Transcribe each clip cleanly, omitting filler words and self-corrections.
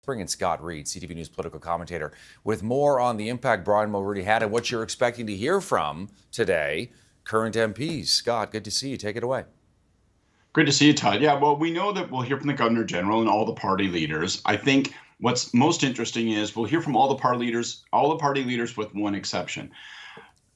Bring in Scott Reid, CTV News political commentator, with more on the impact Brian Mulroney had and what you're expecting to hear from today current MPs. Scott, good to see you. Take it away. Great to see you, Todd. Yeah, well, we know that we'll hear from the Governor General and all the party leaders. I think what's most interesting is we'll hear from all the party leaders with one exception.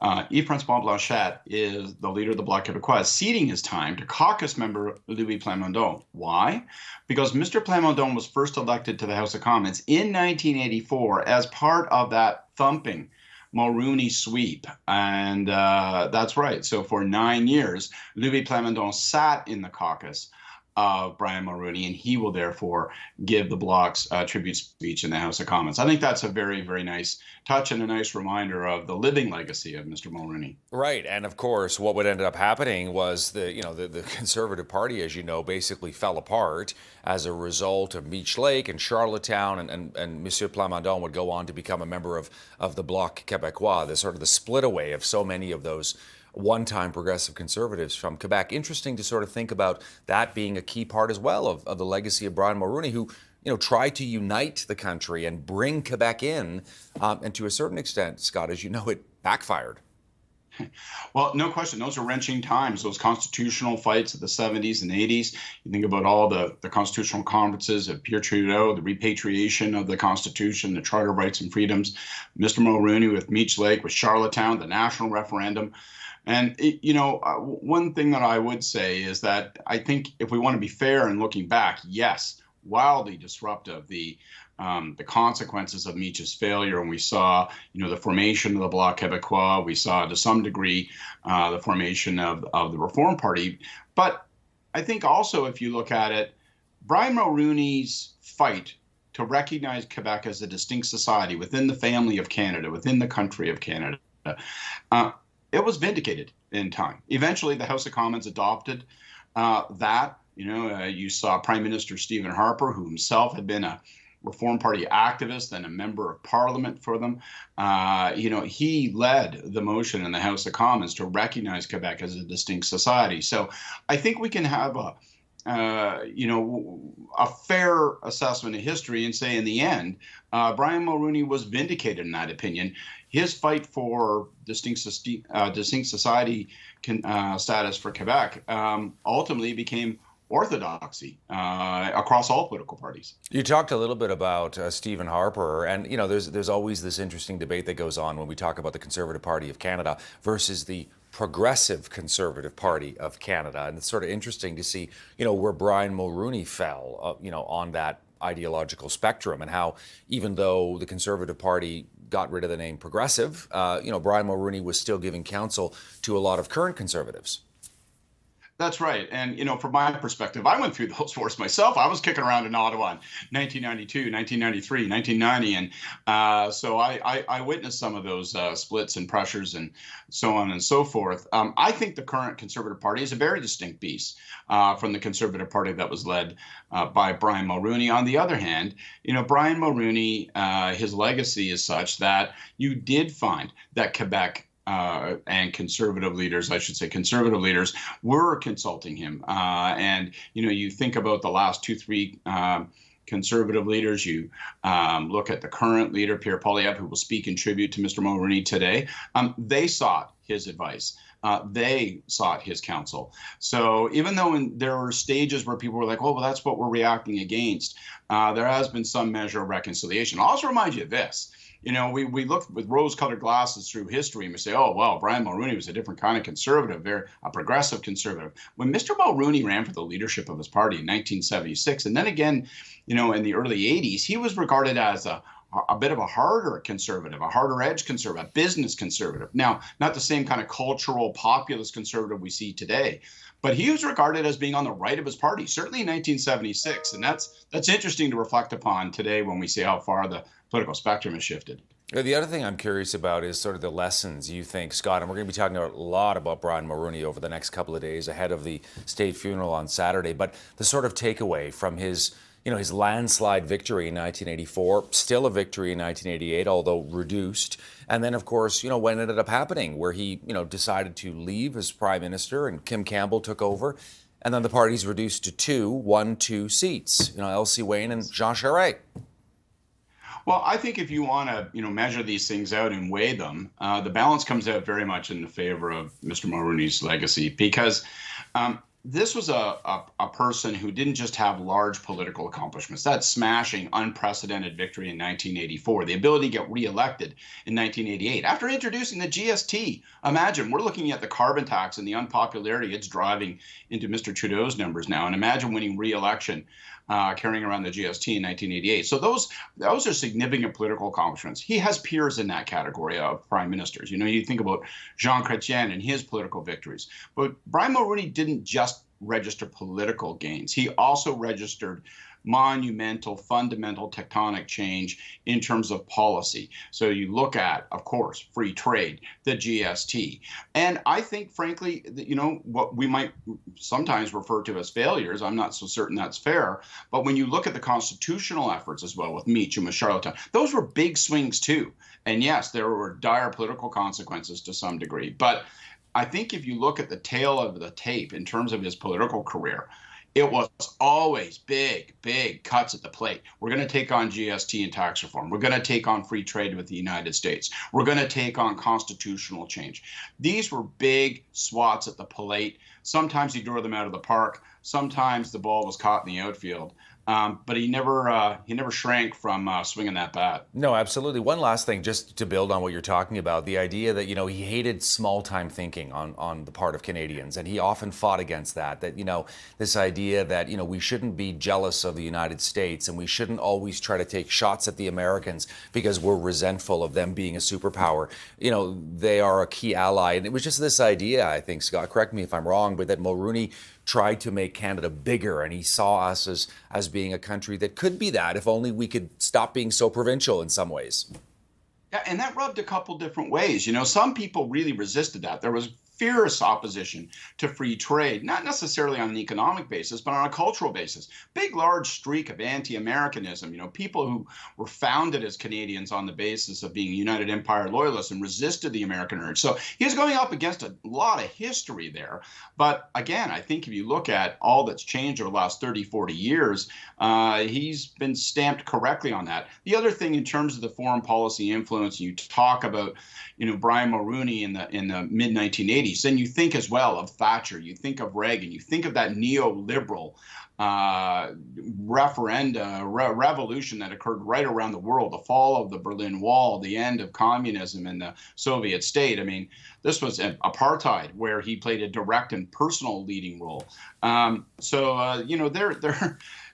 Yves-François Blanchet is the leader of the Bloc Québécois, ceding his time to caucus member Louis Plamondon. Why? Because Mr. Plamondon was first elected to the House of Commons in 1984 as part of that thumping Mulroney sweep. And that's right. So for 9 years, Louis Plamondon sat in the caucus of Brian Mulroney, and he will therefore give the Bloc's tribute speech in the House of Commons. I think that's a very, very nice touch and a nice reminder of the living legacy of Mr. Mulroney. Right, and of course, what would end up happening was the Conservative Party, as you know, basically fell apart as a result of Meech Lake and Charlottetown, and Monsieur Plamondon would go on to become a member of the Bloc Québécois, the sort of the split away of so many of those one-time progressive conservatives from Quebec. Interesting to sort of think about that being a key part as well of the legacy of Brian Mulroney, who tried to unite the country and bring Quebec in, and to a certain extent, Scott, as you know, it backfired. Well, no question. Those are wrenching times, those constitutional fights of the 70s and 80s. You think about all the constitutional conferences of Pierre Trudeau, the repatriation of the Constitution, the Charter of Rights and Freedoms, Mr. Mulroney with Meech Lake, with Charlottetown, the national referendum. And, one thing that I would say is that I think if we want to be fair in looking back, yes, wildly disruptive, the consequences of Meech's failure. And we saw, the formation of the Bloc Québécois. We saw, to some degree, the formation of the Reform Party. But I think also, if you look at it, Brian Mulroney's fight to recognize Quebec as a distinct society within the family of Canada, within the country of Canada, it was vindicated in time. Eventually, the House of Commons adopted that. You saw Prime Minister Stephen Harper, who himself had been a Reform Party activist and a member of Parliament for them. He led the motion in the House of Commons to recognize Quebec as a distinct society. So I think we can have a fair assessment of history and say, in the end, Brian Mulroney was vindicated in that opinion. His fight for distinct society status for Quebec ultimately became orthodoxy across all political parties. You talked a little bit about Stephen Harper, and there's always this interesting debate that goes on when we talk about the Conservative Party of Canada versus the Progressive Conservative Party of Canada, and it's sort of interesting to see where Brian Mulroney fell on that ideological spectrum, and how even though the Conservative Party got rid of the name Progressive, Brian Mulroney was still giving counsel to a lot of current Conservatives. That's right. And, from my perspective, I went through those wars myself. I was kicking around in Ottawa in 1992, 1993, 1990. And so I witnessed some of those splits and pressures and so on and so forth. I think the current Conservative Party is a very distinct beast from the Conservative Party that was led by Brian Mulroney. On the other hand, Brian Mulroney, his legacy is such that you did find that Quebec and conservative leaders were consulting him. And, you think about the last 2-3 conservative leaders. You look at the current leader, Pierre Poilievre, who will speak in tribute to Mr. Mulroney today. They sought his advice. They sought his counsel. So even though there were stages where people were like, well, that's what we're reacting against, there has been some measure of reconciliation. I'll also remind you of this. We look with rose-colored glasses through history and we say, oh, well, Brian Mulroney was a different kind of conservative, a progressive conservative. When Mr. Mulroney ran for the leadership of his party in 1976, and then again, in the early 80s, he was regarded as a bit of a harder conservative, a harder edge conservative, a business conservative. Now, not the same kind of cultural populist conservative we see today, but he was regarded as being on the right of his party, certainly in 1976. And that's interesting to reflect upon today when we see how far the political spectrum has shifted. The other thing I'm curious about is sort of the lessons you think, Scott, and we're going to be talking a lot about Brian Mulroney over the next couple of days ahead of the state funeral on Saturday, but the sort of takeaway from his landslide victory in 1984, still a victory in 1988, although reduced. And then, of course, what ended up happening, where he, decided to leave as prime minister and Kim Campbell took over. And then the party's reduced to 2 seats, Elsie Wayne and Jean Charest. Well, I think if you want to, measure these things out and weigh them, the balance comes out very much in the favor of Mr. Mulroney's legacy, because this was a person who didn't just have large political accomplishments. That smashing, unprecedented victory in 1984, the ability to get reelected in 1988 after introducing the GST. Imagine, we're looking at the carbon tax and the unpopularity it's driving into Mr. Trudeau's numbers now. And imagine winning reelection, carrying around the GST in 1988. So those are significant political accomplishments. He has peers in that category of prime ministers. You think about Jean Chrétien and his political victories. But Brian Mulroney didn't just register political gains. He also registered monumental, fundamental tectonic change in terms of policy. So you look at, of course, free trade, the GST. And I think, frankly, that, what we might sometimes refer to as failures, I'm not so certain that's fair, but when you look at the constitutional efforts as well with Meach and with Charlottetown, those were big swings too. And yes, there were dire political consequences to some degree. But I think if you look at the tail of the tape in terms of his political career, it was always big, big cuts at the plate. We're going to take on GST and tax reform. We're going to take on free trade with the United States. We're going to take on constitutional change. These were big swats at the plate. Sometimes he drew them out of the park. Sometimes the ball was caught in the outfield. But he never shrank from swinging that bat. No, absolutely. One last thing, just to build on what you're talking about, the idea that, he hated small-time thinking on the part of Canadians, and he often fought against that, this idea that, we shouldn't be jealous of the United States, and we shouldn't always try to take shots at the Americans because we're resentful of them being a superpower. They are a key ally. And it was just this idea, I think, Scott, correct me if I'm wrong, but that Mulroney tried to make Canada bigger, and he saw us as being a country that could be that if only we could stop being so provincial in some ways. Yeah, and that rubbed a couple different ways. Some people really resisted that. There was fierce opposition to free trade, not necessarily on an economic basis, but on a cultural basis. Big, large streak of anti-Americanism, people who were founded as Canadians on the basis of being United Empire loyalists and resisted the American urge. So he was going up against a lot of history there. But again, I think if you look at all that's changed over the last 30, 40 years, he's been stamped correctly on that. The other thing in terms of the foreign policy influence, you talk about, Brian Mulroney in the mid-1980s, then you think as well of Thatcher, you think of Reagan, you think of that neoliberal revolution that occurred right around the world, the fall of the Berlin Wall, the end of communism in the Soviet state. I mean, this was apartheid, where he played a direct and personal leading role.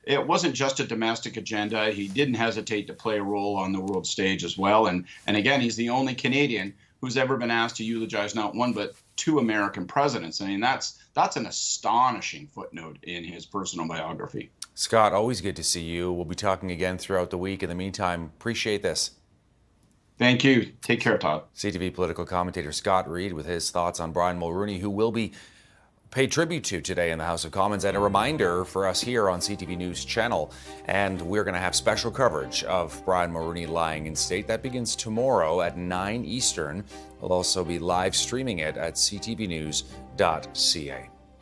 It wasn't just a domestic agenda. He didn't hesitate to play a role on the world stage as well. And again, he's the only Canadian who's ever been asked to eulogize not one but two American presidents. I mean, that's an astonishing footnote in his personal biography. Scott, always good to see you. We'll be talking again throughout the week. In the meantime, appreciate this. Thank you. Take care, Todd. CTV political commentator Scott Reid with his thoughts on Brian Mulroney, who will be paid tribute to today in the House of Commons, and a reminder for us here on CTV News Channel. And we're going to have special coverage of Brian Mulroney lying in state. That begins tomorrow at 9 Eastern. We'll also be live streaming it at ctvnews.ca.